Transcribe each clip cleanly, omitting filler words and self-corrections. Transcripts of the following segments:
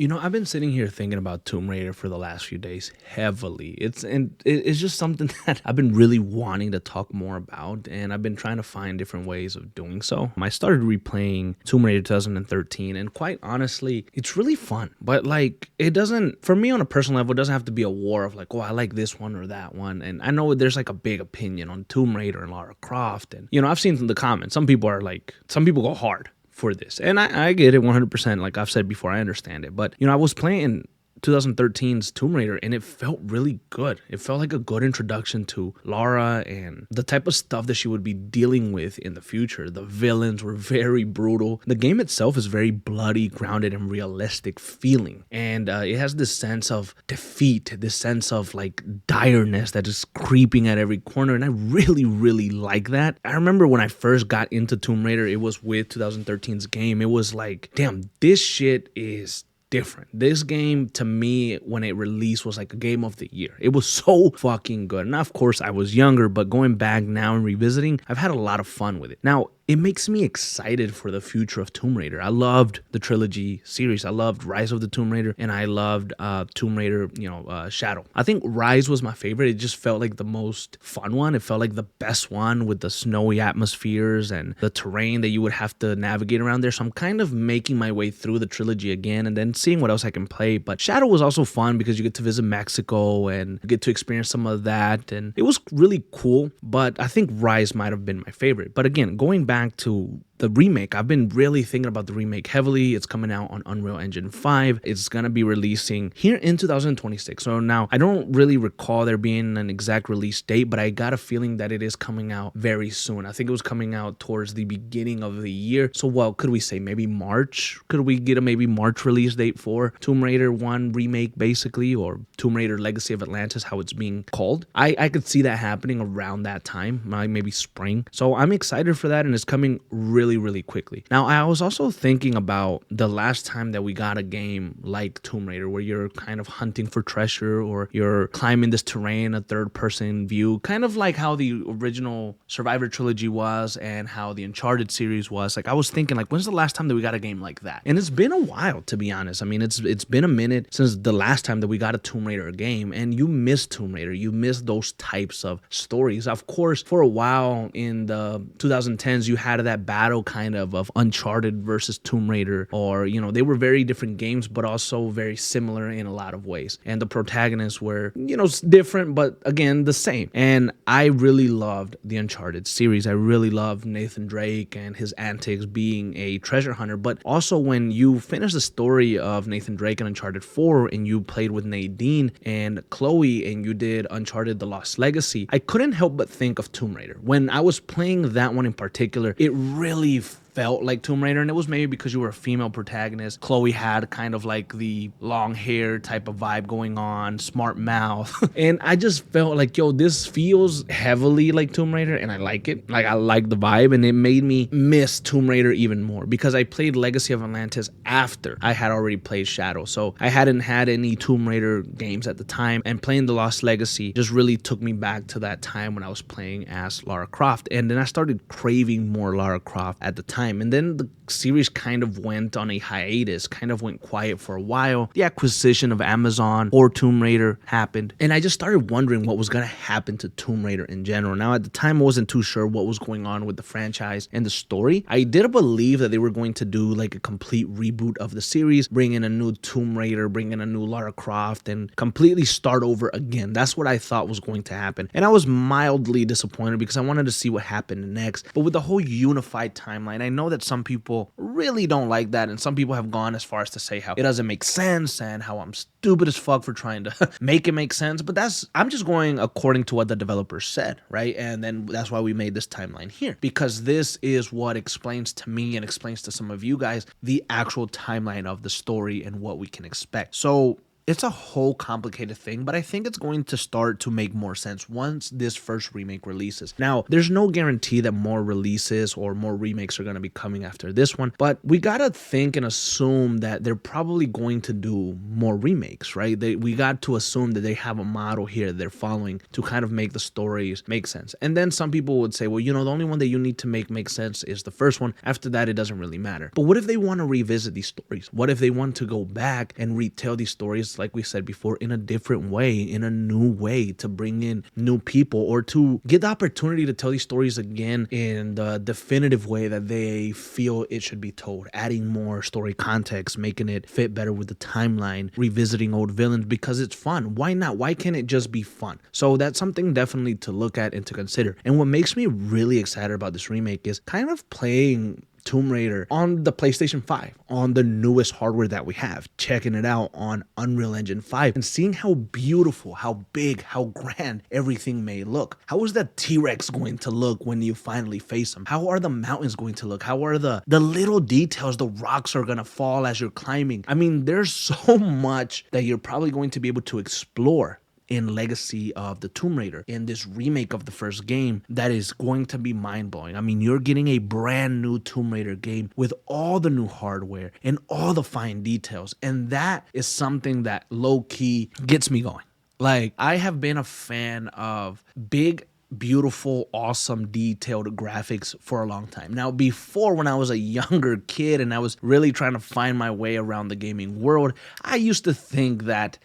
I've been sitting here thinking about Tomb Raider for the last few days heavily. It's just something that I've been really wanting to talk more about, and I've been trying to find different ways of doing so. I started replaying Tomb Raider 2013, and quite honestly, it's really fun. But like, it doesn't, for me on a personal level, it doesn't have to be a war of like, oh, I like this one or that one. And I know there's like a big opinion on Tomb Raider and Lara Croft, and I've seen from the comments, some people go hard for this. And I get it 100%. Like I've said before, I understand it. But, I was playing 2013's Tomb Raider and it felt really good. It felt like a good introduction to Lara and the type of stuff that she would be dealing with in the future. The villains were very brutal. The game itself is very bloody, grounded, and realistic feeling. And it has this sense of defeat, this sense of like direness that is creeping at every corner. And I really, really like that. I remember when I first got into Tomb Raider, it was with 2013's game. It was like, damn, this shit is different. This game to me when it released was like a game of the year. It was so fucking good. And of course I was younger, but going back now and revisiting, I've had a lot of fun with it. Now, it makes me excited for the future of Tomb Raider. I loved the trilogy series. I loved Rise of the Tomb Raider and I loved Tomb Raider, Shadow. I think Rise was my favorite. It just felt like the most fun one. It felt like the best one with the snowy atmospheres and the terrain that you would have to navigate around there. So I'm kind of making my way through the trilogy again and then seeing what else I can play. But Shadow was also fun because you get to visit Mexico and you get to experience some of that. And it was really cool. But I think Rise might have been my favorite. But again, going back to the remake, I've been really thinking about the remake heavily. It's coming out on Unreal Engine 5. It's going to be releasing here in 2026. So now I don't really recall there being an exact release date, but I got a feeling that it is coming out very soon. I think it was coming out towards the beginning of the year. So what could we say? Maybe March? Could we get a maybe March release date for Tomb Raider 1 remake basically, or Tomb Raider Legacy of Atlantis, how it's being called? I could see that happening around that time, maybe spring. So I'm excited for that and it's coming really quickly. Now, I was also thinking about the last time that we got a game like Tomb Raider where you're kind of hunting for treasure or you're climbing this terrain, a third-person view, kind of like how the original Survivor trilogy was and how the Uncharted series was. Like, I was thinking, like, when's the last time that we got a game like that? And it's been a while, to be honest. I mean, it's been a minute since the last time that we got a Tomb Raider game, and you miss Tomb Raider. You miss those types of stories. Of course, for a while in the 2010s, you had that battle kind of Uncharted versus Tomb Raider, or they were very different games but also very similar in a lot of ways, and the protagonists were different but again the same. And I really loved the Uncharted series. I really loved Nathan Drake and his antics being a treasure hunter, but also when you finish the story of Nathan Drake in Uncharted 4 and you played with Nadine and Chloe and you did Uncharted The Lost Legacy, I couldn't help but think of Tomb Raider. When I was playing that one in particular, it really felt like Tomb Raider, and it was maybe because you were a female protagonist. Chloe had kind of like the long hair type of vibe going on, smart mouth, and I just felt like, this feels heavily like Tomb Raider, and I like it. Like, I like the vibe, and it made me miss Tomb Raider even more because I played Legacy of Atlantis after I had already played Shadow, so I hadn't had any Tomb Raider games at the time, and playing The Lost Legacy just really took me back to that time when I was playing as Lara Croft, and then I started craving more Lara Croft at the time. And then the series kind of went on a hiatus, kind of went quiet for a while. The acquisition of Amazon or Tomb Raider happened, and I just started wondering what was going to happen to Tomb Raider in general. Now, at the time, I wasn't too sure what was going on with the franchise and the story. I did believe that they were going to do like a complete reboot of the series, bring in a new Tomb Raider, bring in a new Lara Croft, and completely start over again. That's what I thought was going to happen. And I was mildly disappointed because I wanted to see what happened next. But with the whole unified timeline, I know that some people really don't like that, and some people have gone as far as to say how it doesn't make sense and how I'm stupid as fuck for trying to make it make sense. But I'm just going according to what the developers said, right? And then that's why we made this timeline here, because this is what explains to me and explains to some of you guys the actual timeline of the story and what we can expect. So It's a whole complicated thing, but I think it's going to start to make more sense once this first remake releases. Now, there's no guarantee that more releases or more remakes are going to be coming after this one, but we got to think and assume that they're probably going to do more remakes, right? We got to assume that they have a model here that they're following to kind of make the stories make sense. And then some people would say, well, the only one that you need to make sense is the first one. After that, it doesn't really matter. But what if they want to revisit these stories? What if they want to go back and retell these stories, like we said before, in a different way, in a new way, to bring in new people, or to get the opportunity to tell these stories again in the definitive way that they feel it should be told, adding more story context, making it fit better with the timeline, revisiting old villains, because it's fun. Why not? Why can't it just be fun? So that's something definitely to look at and to consider. And what makes me really excited about this remake is kind of playing Tomb Raider on the PlayStation 5, on the newest hardware that we have, checking it out on Unreal Engine 5 and seeing how beautiful, how big, how grand everything may look. How is that T-Rex going to look when you finally face him? How are the mountains going to look? How are the little details, the rocks are going to fall as you're climbing? I mean, there's so much that you're probably going to be able to explore in Legacy of the Tomb Raider, in this remake of the first game, that is going to be mind-blowing. I mean, you're getting a brand new Tomb Raider game with all the new hardware and all the fine details, and that is something that low-key gets me going. Like, I have been a fan of big, beautiful, awesome, detailed graphics for a long time. Now, before, when I was a younger kid and I was really trying to find my way around the gaming world, I used to think that,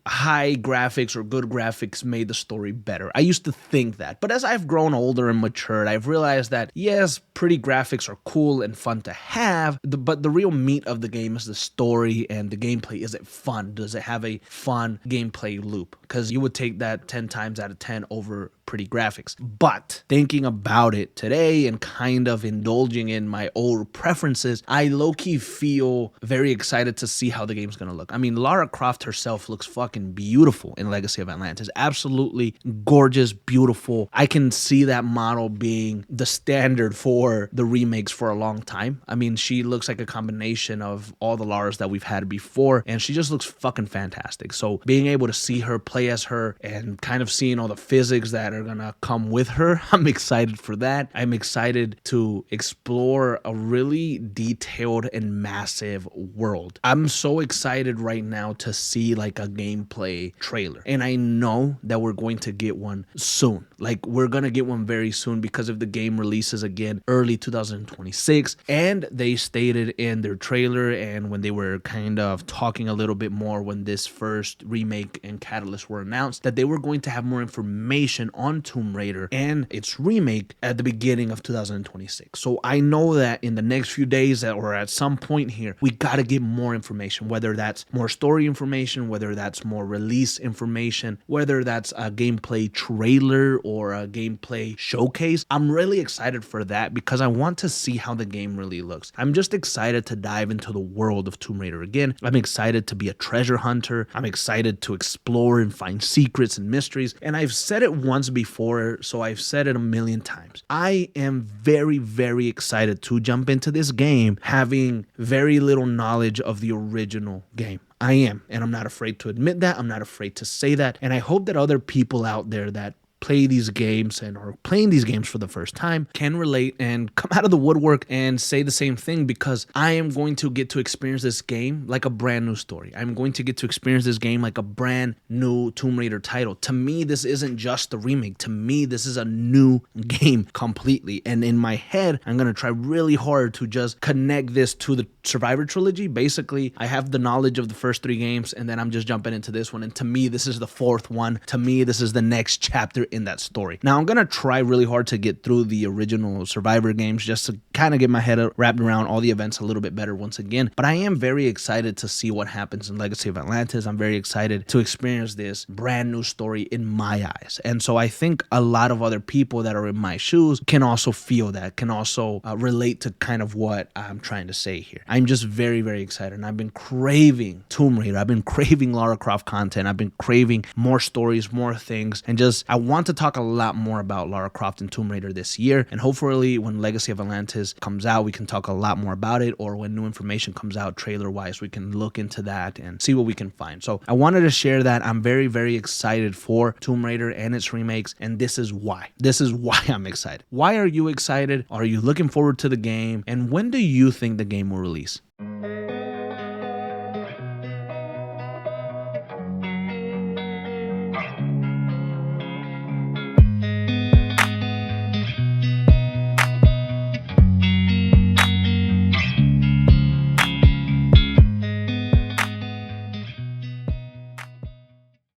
high graphics or good graphics made the story better. I used to think that. But as I've grown older and matured, I've realized that, yes, pretty graphics are cool and fun to have, but the real meat of the game is the story and the gameplay. Is it fun? Does it have a fun gameplay loop? Because you would take that 10 times out of 10 over pretty graphics. But thinking about it today and kind of indulging in my old preferences, I low-key feel very excited to see how the game's gonna look. I mean, Lara Croft herself looks fucking beautiful in Legacy of Atlantis. Absolutely gorgeous, beautiful. I can see that model being the standard for the remakes for a long time. I mean, she looks like a combination of all the Laras that we've had before, and she just looks fucking fantastic. So being able to see her, play as her, and kind of seeing all the physics that are gonna come with her, I'm excited for that. I'm excited to explore a really detailed and massive world. I'm so excited right now to see like a gameplay trailer, and I know that we're going to get one soon. Like, we're gonna get one very soon, because if the game releases again early 2026, and they stated in their trailer and when they were kind of talking a little bit more when this first remake and Catalyst were announced, that they were going to have more information on Tomb Raider and its remake at the beginning of 2026. So I know that in the next few days or at some point here, we gotta get more information, whether that's more story information, whether that's more release information, whether that's a gameplay trailer or a gameplay showcase. I'm really excited for that because I want to see how the game really looks. I'm just excited to dive into the world of Tomb Raider again. I'm excited to be a treasure hunter. I'm excited to explore and find secrets and mysteries. And I've said it once before, so I've said it a million times. I am very, very excited to jump into this game having very little knowledge of the original game. I am, and I'm not afraid to admit that. I'm not afraid to say that. And I hope that other people out there that play these games and are playing these games for the first time can relate and come out of the woodwork and say the same thing, because I am going to get to experience this game like a brand new story. I'm going to get to experience this game like a brand new Tomb Raider title. To me, this isn't just a remake. To me, this is a new game completely. And in my head, I'm going to try really hard to just connect this to the Survivor trilogy. Basically, I have the knowledge of the first three games, and then I'm just jumping into this one. And to me, this is the fourth one. To me, this is the next chapter in that story. Now, I'm going to try really hard to get through the original Survivor games just to kind of get my head wrapped around all the events a little bit better once again. But I am very excited to see what happens in Legacy of Atlantis. I'm very excited to experience this brand new story in my eyes. And so I think a lot of other people that are in my shoes can also feel that, can also relate to kind of what I'm trying to say here. I'm just very, very excited. And I've been craving Tomb Raider. I've been craving Lara Croft content. I've been craving more stories, more things. And just, I want want to talk a lot more about Lara Croft and Tomb Raider this year, and hopefully when Legacy of Atlantis comes out, we can talk a lot more about it, or when new information comes out trailer-wise, we can look into that and see what we can find. So I wanted to share that. I'm very, very excited for Tomb Raider and its remakes, and this is why. This is why I'm excited. Why are you excited? Are you looking forward to the game? And when do you think the game will release?